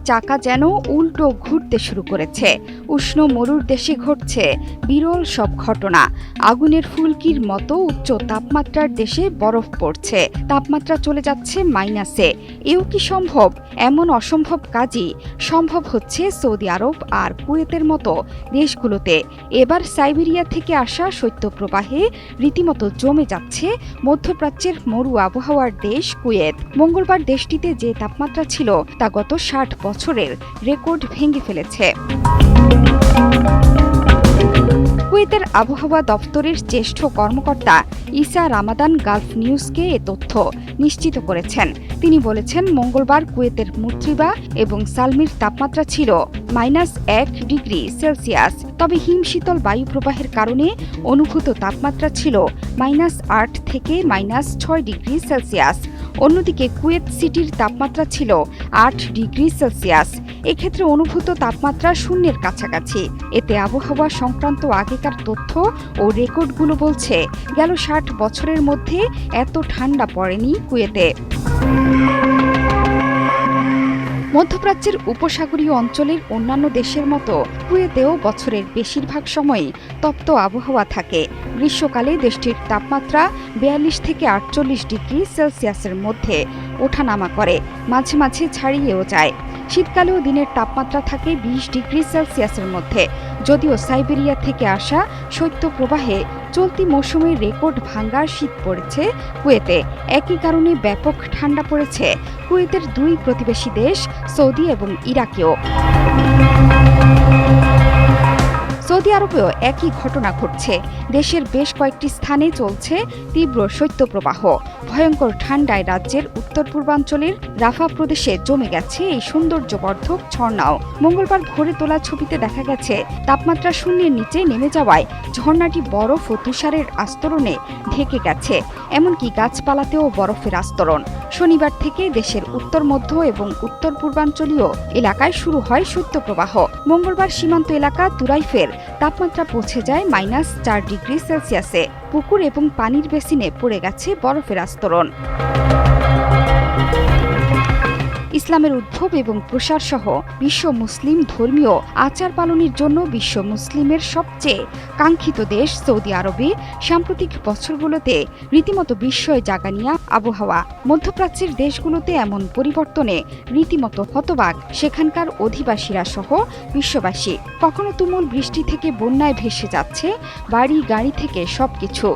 চাকা যেন উল্টো ঘুরতে শুরু করেছে। উষ্ণ মরুর দেশে ঘটছে বিরল সব ঘটনা। আগুনের ফুলকির মতো উচ্চ তাপমাত্রার দেশে বরফ পড়ছে, তাপমাত্রা চলে যাচ্ছে মাইনাসে। এও কি সম্ভব? এমন অসম্ভব কাজই সম্ভব হচ্ছে সৌদি আরব আর কুয়েতের মতো দেশগুলোতে। এবার সাইবেরিয়া থেকে আসা শৈত্যপ্রবাহে রীতিমতো জমে যাচ্ছে মধ্যপ্রাচ্যের মরু আবহাওয়ার দেশ কুয়েত। মঙ্গলবার দেশটিতে যে তাপমাত্রা ছিল তা গত ৬০ বছরের রেকর্ড ভেঙে ফেলেছে। কুয়েতের আবহাওয়া দপ্তরের জ্যেষ্ঠ কর্মকর্তা ইসা রামাদান গালফ নিউজকে এ তথ্য নিশ্চিত করেছেন। তিনি বলেছেন, মঙ্গলবার কুয়েতের মুত্রিবা এবং সালমির তাপমাত্রা ছিল -১ ডিগ্রি সেলসিয়াস। তবে হিমশীতল বায়ু প্রবাহের কারণে অনুভূত তাপমাত্রা ছিল -৮ থেকে -৬ ডিগ্রি সেলসিয়াস। অন্যদিকে কুয়েত সিটির তাপমাত্রা ছিল ৮ ডিগ্রি সেলসিয়াস। এক্ষেত্রে অনুভূত তাপমাত্রা শূন্যের কাছাকাছি। এতে আবহাওয়া সংক্রান্ত আগেকার তথ্য ও রেকর্ডগুলো বলছে, গেল ৬০ বছরের মধ্যে এত ঠান্ডা পড়েনি কুয়েতে। মধ্যপ্রাচ্যের উপসাগরীয় অঞ্চলের অন্যান্য দেশের মতো কুয়েতেও বছরের বেশিরভাগ সময়ই তপ্ত আবহাওয়া থাকে। গ্রীষ্মকালে দেশটির তাপমাত্রা ৪২ থেকে ৪৮ ডিগ্রি সেলসিয়াসের মধ্যে ওঠানামা করে, মাঝে মাঝে ছাড়িয়েও যায়। শীতকালেও দিনের তাপমাত্রা থাকে ২০ ডিগ্রি সেলসিয়াসের মধ্যে। যদিও সাইবেরিয়া থেকে আসা শৈত্যপ্রবাহে চলতি মৌসুমে রেকর্ড ভাঙার শীত পড়েছে কুয়েতে। একই কারণে ব্যাপক ঠান্ডা পড়েছে কুয়েতের দুই প্রতিবেশী দেশ সৌদি এবং ইরাকেও। সৌদি আরবেও একই ঘটনা ঘটছে। দেশের বেশ কয়েকটি স্থানে চলছে তীব্র শৈত্যপ্রবাহ। ভয়ঙ্কর ঠান্ডায় রাজ্যের উত্তর পূর্বাঞ্চলের রাফা প্রদেশে জমে গেছে এই সৌন্দর্যবর্ধক ঝর্ণাও। মঙ্গলবার ভোরে তোলা ছবিতে দেখা গেছে তাপমাত্রা শূন্যের নিচে নেমে যাওয়ায় ঝর্ণাটি বরফ ও তুষারের আস্তরণে ঢেকে গেছে। এমনকি গাছপালাতেও বরফের আস্তরণ। শনিবার থেকে দেশের উত্তর মধ্য এবং উত্তর পূর্বাঞ্চলীয় এলাকায় শুরু হয় শৈত্যপ্রবাহ। মঙ্গলবার সীমান্ত এলাকা তুরাইফের তাপমাত্রা পৌঁছে যায় -৪ ডিগ্রি সেলসিয়াসে। পুকুর এবং পানির বেসিনে পড়ে গেছে বরফের আস্তরণ। ইসলামের উদ্ভব এবং প্রসার সহ বিশ্ব মুসলিম ধর্মীয় আচার পালনের জন্য বিশ্ব মুসলিমের সবচেয়ে কাঙ্ক্ষিত দেশ সৌদি আরবে সাম্প্রতিক বছরগুলোতে রীতিমতো বিস্ময় জাগানিয়া আবহাওয়া। মধ্যপ্রাচ্যের দেশগুলোতে এমন পরিবর্তনে রীতিমতো হতবাক সেখানকার অধিবাসীরা সহ বিশ্ববাসী। কখনো তুমুল বৃষ্টি থেকে বন্যায় ভেসে যাচ্ছে বাড়ি গাড়ি থেকে সবকিছু।